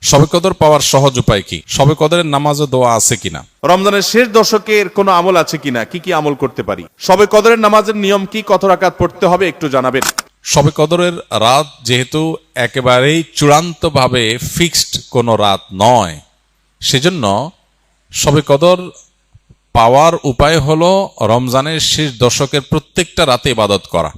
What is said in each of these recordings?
শবে কদর পাওয়ার সহজ উপায় কি? শবে কদরের নামাজ ও দোয়া আছে কিনা? রমজানের শেষ দশকের কোনো আমল আছে কিনা, কি কি আমল করতে পারি? শবে কদরের নামাজের নিয়ম কি, কত রাকাত পড়তে হবে একটু জানাবেন। শবে কদরের রাত যেহেতু একেবারেই চূড়ান্তভাবে ফিক্সড কোনো রাত নয়, সেজন্য শবে কদর পাওয়ার উপায় হলো রমজানের শেষ দশকের প্রত্যেকটা রাতে ইবাদত করা।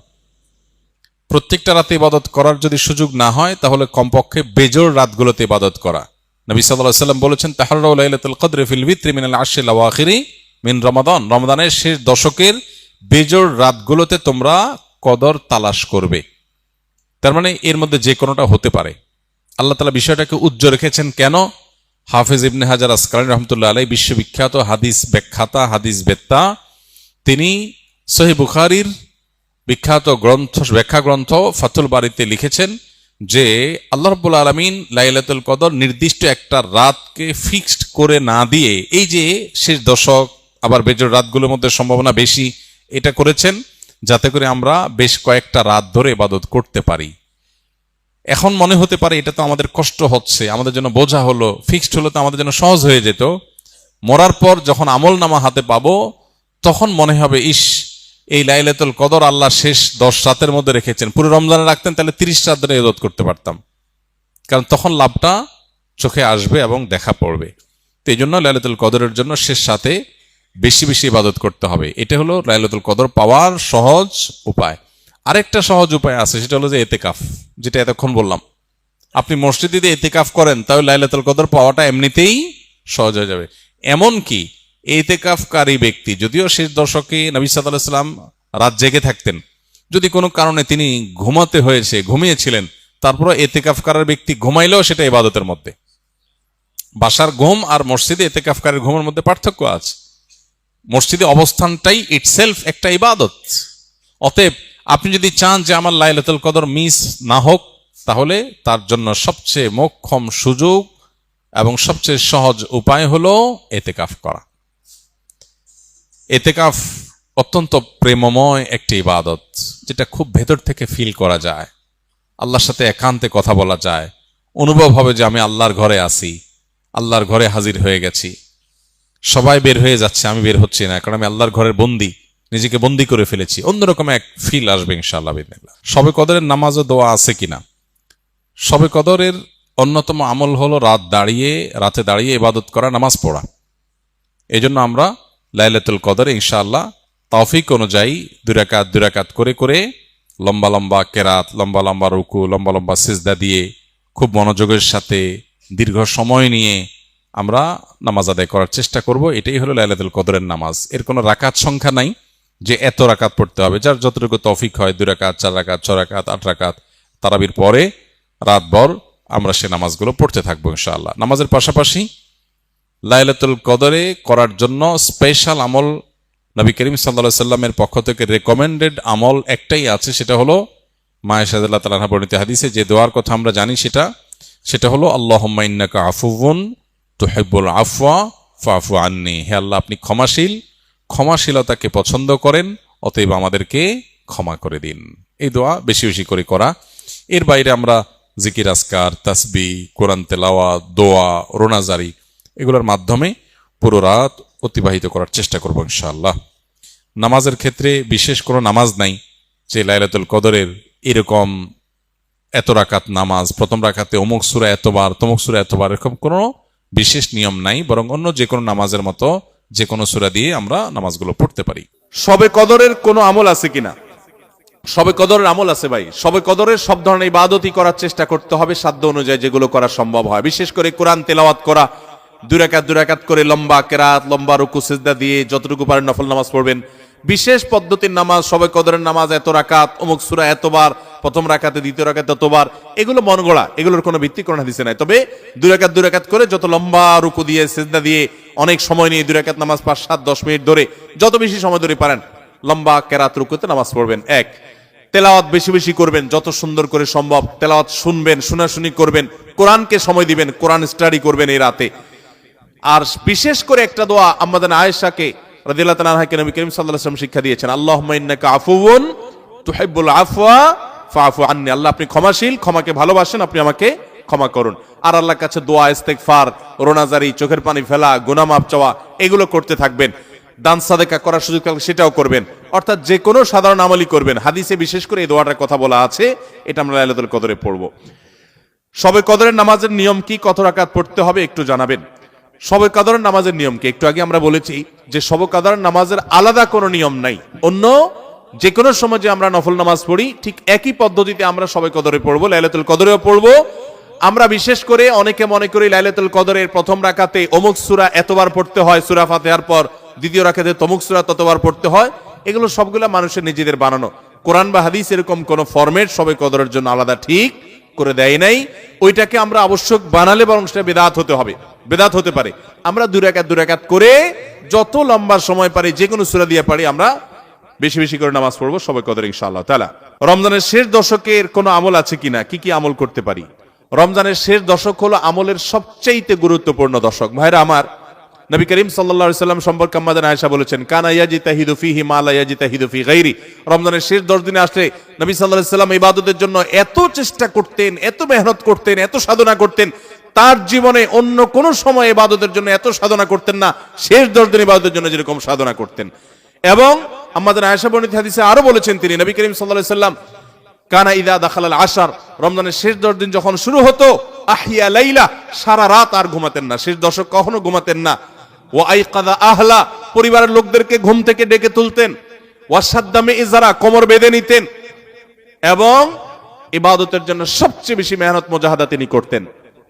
প্রত্যেকটা রাতে ইবাদত করার যদি সুযোগ না হয়, তাহলে কমপক্ষে বেজোড় রাতগুলোতে ইবাদত করা। নবী সাল্লাল্লাহু আলাইহি ওয়াসাল্লাম বলেছেন, তাহাররাউ লাইলাতুল কদরি ফিল বিত্রি মিনাল আশরিল আওয়াখিরি মিন রমাদান। রমজানের শেষ দশকের বেজোড় রাতগুলোতে তোমরা কদর তালাশ করবে। তার মানে এর মধ্যে যে কোনোটা হতে পারে। আল্লাহ তাআলা বিষয়টাকে উজ্জ্বল রেখেছেন কেন? হাফেজ ইবনে হাজার আসকালানী রাহমাতুল্লাহ আলাইহি, বিশ্ববিখ্যাত হাদিস ব্যাখ্যাতা, হাদিস বেত্তা, তিনি সহিহ বুখারীর বিখ্যাত ব্যাখ্যা গ্রন্থ ফাতুল বারীতে লিখেছেন যে আল্লাহ রাব্বুল আলামিন লাইলাতুল কদর নির্দিষ্ট একটা রাতকে ফিক্সড করে না দিয়ে, এই যে শেষ দশক আবার বেজোড় রাতগুলোর মধ্যে সম্ভাবনা বেশি, এটা করেছেন যাতে করে আমরা বেশ কয়েকটা রাত ধরে ইবাদত করতে পারি। এখন মনে হতে পারে এটা তো আমাদের কষ্ট হচ্ছে, আমাদের জন্য বোঝা হলো, ফিক্সড হলো তো আমাদের জন্য সহজ হয়ে যেত। মরার পর যখন আমল নামা হাতে পাবো, তখন মনে হবে ইস, এই লাইলাতুল কদর আল্লাহ শেষ 10 রাতের মধ্যে রেখেছেন, পুরো রমজানে রাখতেন তাহলে 30 রাত ধরে ইবাদত করতে পারতাম। কারণ তখন লাভটা চোখে আসবে এবং দেখা পড়বে। তো এই জন্য লাইলাতুল কদরের জন্য শেষ রাতে বেশি বেশি ইবাদত করতে হবে। এটা হলো লাইলাতুল কদর পাওয়ার সহজ উপায়। আরেকটা সহজ উপায় আছে, সেটা হলো যে ইতিকাফ, যেটা এতক্ষণ বললাম। আপনি মসজিদে যদি ইতিকাফ করেন, তাহলে লাইলাতুল কদর পাওয়াটা এমনিতেই সহজ হয়ে যাবে। এমনকি ইতিকাফকারী ব্যক্তি, যদিও শেষ দশকে নবী সাল্লাল্লাহু আলাইহি ওয়াসাল্লাম রাত জেগে থাকতেন, যদি কোনো কারণে তিনি ঘুমিয়েছিলেন, তারপরে ইতিকাফকারী ব্যক্তি ঘুমাইলেও সেটা ইবাদতের মধ্যে। বাসার ঘুম আর মসজিদে ইতিকাফকারীর ঘুমের মধ্যে পার্থক্য আছে। মসজিদে অবস্থানটাই ইটসেলফ একটা ইবাদত। অতএব আপনি যদি চান যে আমার লাইলাতুল কদর মিস না হোক, তাহলে তার জন্য সবচেয়ে মোক্ষম সুযোগ এবং সবচেয়ে সহজ উপায় হলো ইতিকাফ করা। ইতিকাফ অত্যন্ত প্রেমময় একটি ইবাদত, যেটা খুব ভেতর থেকে ফিল করা যায়। আল্লাহর সাথে একান্তে কথা বলা যায়, অনুভব হবে যে আমি আল্লাহর ঘরে আছি, আল্লাহর ঘরে হাজির হয়ে গেছি। সবাই বের হয়ে যাচ্ছে, আমি বের হচ্ছি না, কারণ আমি আল্লাহর ঘরের বন্দী, নিজেকে বন্দী করে ফেলেছি। অন্যরকম এক ফিল আসবে ইনশাআল্লাহ বিদিনিল্লাহ। শবে কদরের নামাজ ও দোয়া আছে কিনা? শবে কদরের অন্যতম আমল হলো রাতে দাঁড়িয়ে ইবাদত করা, নামাজ পড়া। এই জন্য আমরা লাইলাতুল কদরে ইনশাআল্লাহ তৌফিক অনুযায়ী 2 রাকাত করে করে লম্বা লম্বা কেরাত, লম্বা লম্বা রুকু, লম্বা লম্বা সিজদা দিয়ে খুব মনোযোগের সাথে দীর্ঘ সময় নিয়ে আমরা নামাজ আদায় করার চেষ্টা করব। এটাই হলো লাইলাতুল কদরের নামাজ। এর কোনো রাকাত সংখ্যা নাই যে এত রাকাত পড়তে হবে, যার যতটুকু তৌফিক হয়, 2 রাকাত, 4 রাকাত, 6 রাকাত, 8 রাকাত, তারাবির পরে রাতভর আমরা সে নামাজগুলো পড়তে থাকবো ইনশাআল্লাহ। নামাজের পাশাপাশি লাইলাতুল কদরে করার জন্য স্পেশাল আমল নবী করিম সাল্লাল্লাহু আলাইহি সাল্লামের পক্ষ থেকে রেকমেন্ডেড আমল একটাই আছে, সেটা হলো মা আয়েশা রাদিয়াল্লাহু তাআলা আনহা বর্ণিত হাদিসে যে দোয়ার কথা আমরা জানি, সেটা হলো আল্লাহুম্মা ইন্নাকা আফুউন তুহিব্বুল আফওয়া ফাফু আন্নি। হে আল্লাহ, আপনি ক্ষমাশীল, ক্ষমাশীলতাকে পছন্দ করেন, অতএব আমাদেরকে ক্ষমা করে দিন। এই দোয়া বেশি বেশি করে করা। এর বাইরে আমরা জিকির, আজকার, তাসবিহ, কোরআন তেলাওয়াত, দোয়া, রোনাজারি, এগুলোর মাধ্যমে পুরো রাত অতিবাহিত করার চেষ্টা করব ইনশাআল্লাহ। নামাজের ক্ষেত্রে বিশেষ কোনো নামাজ নাই যে লাইলাতুল কদরের এরকম এত রাকাত নামাজ, প্রথম রাকাতে অমুক সূরা এতবার, তমুক সূরা এতবার, এরকম কোনো বিশেষ নিয়ম নাই। বরং অন্য যে কোনো নামাজের মতো যে কোনো সূরা দিয়ে আমরা নামাজগুলো পড়তে পারি। শবে কদরের কোনো আমল আছে কিনা? শবে কদরের আমল আছে ভাই। শবে কদরের সব ধরনের ইবাদতই করার চেষ্টা করতে হবে সাধ্য অনুযায়ী, যেগুলো করা সম্ভব হয়। বিশেষ করে কোরআন তেলাওয়াত করা, 2 রাকাত করে লম্বা কেরাত, লম্বা রুকু সিজদা দিয়ে যতটুকু পারেন নফল নামাজ পড়বেন। বিশেষ পদ্ধতির নামাজ, শবে কদরের নামাজ এত রাকাত, অমুক সূরা এতবার, প্রথম রাকাতে, দ্বিতীয় রাকাতে এতবার, এগুলো মন গড়া, এগুলোর কোনো ভিত্তি কোরআন হাদিসে নাই। তবে 2 রাকাত করে যত লম্বা রুকু দিয়ে সিজদা দিয়ে অনেক সময় নিয়ে 2 রাকাত নামাজ 5, 7, 10 মিনিট ধরে, যত বেশি সময় ধরে পারেন লম্বা কেরাত রুকুতে নামাজ পড়বেন। এক, তেলাওয়াত বেশি বেশি করবেন, যত সুন্দর করে সম্ভব তেলাওয়াত শুনবেন, শোনাশুনি করবেন, কোরআনকে সময় দিবেন, কোরআন স্টাডি করবেন এই রাতে। আর বিশেষ করে একটা দোয়া আম্মাদান আয়েশাকে রাদিয়াল্লাহু তাআলা আনহাকে নবী করিম সাল্লাল্লাহু আলাইহি ওয়াসাল্লাম শিক্ষা দিয়েছেন, আল্লাহুম্মা ইন্নাকা আফুউন তুহিব্বুল আফওয়া ফাফু আন্নি। আল্লাহ, আপনি ক্ষমাশীল, ক্ষমাকে ভালোবাসেন, আপনি আমাকে ক্ষমা করুন। আর আল্লাহর কাছে দোয়া, ইস্তেগফার, রোনাজারি, চোখের পানি ফেলা, গুনাহ মাফ চাওয়া, এগুলো করতে থাকবেন। দান সাদেকা করার সুযোগ থাকলে সেটাও করবেন। অর্থাৎ যে কোনো সাধারণ আমলই করবেন। হাদিসে বিশেষ করে এই দোয়াটার কথা বলা আছে, এটা আমরা লাইলাতুল কদরে পড়ব। শবে কদরের নামাজের নিয়ম কি, কত রাকাত পড়তে হবে একটু জানাবেন। শবে কদরের নামাজের নিয়ম কি? একটু আগে আমরা বলেছি যে শবে কদরের নামাজের আলাদা কোনো নিয়ম নাই। অন্য যে কোনো সময় যে আমরা নফল নামাজ পড়ি, ঠিক একই পদ্ধতিতে আমরা শবে কদরে পড়বো, লাইলাতুল কদরেও পড়বো। আমরা বিশেষ করে অনেকে মনে করি লাইলাতুল কদরের প্রথম রাকাতে অমুক সূরা এতবার পড়তে হয়, সূরা ফাতিহার পর দ্বিতীয় রাকাতে তমুক সূরা ততবার পড়তে হয়। এগুলো সবগুলা মানুষের নিজেদের বানানো। কোরআন বা হাদিস এরকম কোন ফরম্যাট শবে কদরের জন্য আলাদা ঠিক করে দেয় নাই। ওইটাকে আমরা আবশ্যক বানালে বরং সেটা বেদাত হতে হবে, বেদাত হতে পারে। আমরা দুই রাকাত করে যত লম্বা সময় পারি, যে কোনো সূরা দিয়ে পারি, আমরা বেশি বেশি করে নামাজ পড়বো শবে কদর ইনশাআল্লাহ তাআলা। রমজানের শেষ দশকের কোনো আমল আছে কিনা, কি কি আমল করতে পারি? রমজানের শেষ দশক হলো আমলের সবচেয়ে গুরুত্বপূর্ণ দশক। ভাইরা আমার, নবী করিম সাল্লাল্লাহু আলাইহি সাল্লাম সম্পর্কে আম্মা আয়েশা বলেছেন, কানা ইয়াজিতাহিদু ফীহি মা লা ইয়াজিতাহিদু ফী গায়রি। রমজানের শেষ 10 দিনে আসলে নবী সাল্লাল্লাহু আলাইহি সাল্লাম ইবাদতের জন্য এত চেষ্টা করতেন, এত মেহনত করতেন, এত সাধনা করতেন, তার জীবনে অন্য কোন সময় ইবাদতের জন্য এত সাধনা করতেন না, শেষ 10 দিন ইবাদতের জন্য যেরকম সাধনা করতেন। এবং আম্মা আয়েশা বর্ণিত হাদিসে আরো বলেছেন তিনি, নবী করিম সাল্লাল্লাহু আলাইহি সাল্লাম কানা ইদা দাখালাল আশার, রমজানের শেষ 10 দিন যখন শুরু হতো, আহিয়া লাইলা, সারা রাত আর ঘুমাতেন না, শেষ দশক কখনো ঘুমাতেন না। ওয়া আইকাযা আহলা, পরিবারের লোকদেরকে ঘুম থেকে ডেকে তুলতেন। ওয়া সাদ্দামে ইজারা, কোমর বেঁধে নিতেন। এবং ইবাদতের জন্য সবচেয়ে বেশি মেহনত মুজাহাদা তিনি করতেন।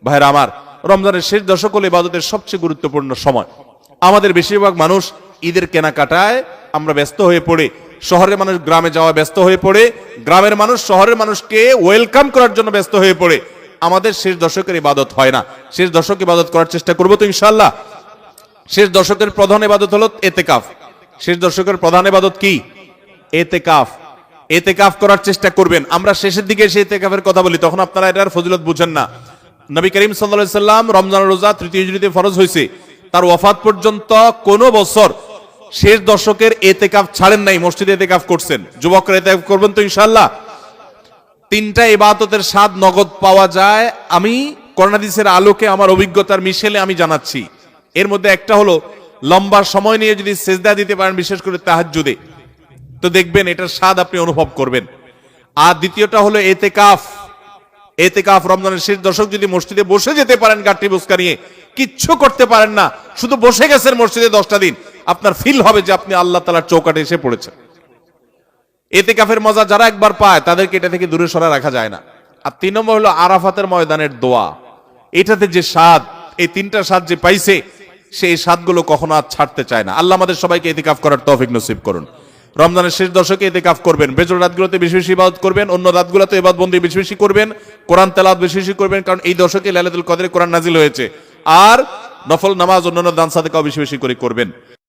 ভাইরা আমার, রমজানের শেষ দশক হলো ইবাদতের সবচেয়ে গুরুত্বপূর্ণ সময়। আমাদের বেশিরভাগ মানুষ ঈদের কেনাকাটায় আমরা ব্যস্ত হয়ে পড়ে, শহরের মানুষ গ্রামে যাওয়া ব্যস্ত হয়ে পড়ে, গ্রামের মানুষ শহরের মানুষকে ওয়েলকাম করার জন্য ব্যস্ত হয়ে পড়ে। আমাদের শেষ দশকের ইবাদত হয় না। শেষ দশক ইবাদত করার চেষ্টা করবো তো ইনশাআল্লাহ। শেষ দশকের প্রধান ইবাদত হলো এতেকাফ। শেষ দশকের প্রধান ইবাদত কি? এতেকাফ। এতেকাফ করার চেষ্টা করবেন। আমরা শেষের দিকে সেই এতেকাফের কথা বলি, তখন আপনারা এটার ফজিলত বুঝেন না। নবী করিম সাল্লাল্লাহু আলাইহি সাল্লাম রমজানের রোজা 3য় হিজরিতে ফরজ হয়েছে, তার ওয়াফাত পর্যন্ত কোন বছর শেষ দশকের এতেকাফ ছাড়েন নাই, মসজিদে এতেকাফ করছেন। যুবকরা এতেকাফ করবেন তো ইনশাআল্লাহ। 3টা ইবাদতের স্বাদ নগদ পাওয়া যায়, আমি কোরআন হাদিসের আলোকে আমার অভিজ্ঞতার মিশেলে আমি জানাচ্ছি। এর মধ্যে একটা হলো, লম্বা সময় নিয়ে যদি সেজদা দিতে পারেন, বিশেষ করে তাহাজ্জুদে, তো দেখবেন এটার স্বাদ আপনি অনুভব করবেন। আর দ্বিতীয়টা হলো এতেকাফ। এতেকাফ রমজানের শেষ দশক যদি মসজিদে বসে যেতে পারেন, গাঠি বুসকা নিয়ে, কিচ্ছু করতে পারেন না, শুধু বসে গেছেন মসজিদে 10টা দিন, আপনার ফিল হবে যে আপনি আল্লাহ তাআলার চৌকাঠে এসে পড়েছেন। এতেকাফের মজা যারা একবার পায়, তাদেরকে এটা থেকে দূরে সরা রাখা যায় না। আর 3 নম্বর হলো আরাফাতের ময়দানের দোয়া। এটাতে যে স্বাদ, এই 3টা স্বাদ যে পাইছে, সেই স্বাদগুলো কখনো আর ছাড়তে চায় না। আল্লাহ আমাদের সবাইকে ইতিকাফ করার তৌফিক নসিব করুন। রমজানের শেষ দশকে ইতিকাফ করবেন, বেজর রাতগুলোতে বেশি বেশি ইবাদত করবেন, অন্য রাতগুলোতে ইবাদত বন্দি বেশি বেশি করবেন, কোরআন তেলাওয়াত বেশি বেশি করবেন, কারণ এই দশকে লাইলাতুল কদরে কোরআন নাজিল হয়েছে। আর নফল নামাজ, অন্যান্য দান সাদেকাও বেশি বেশি করে করবেন।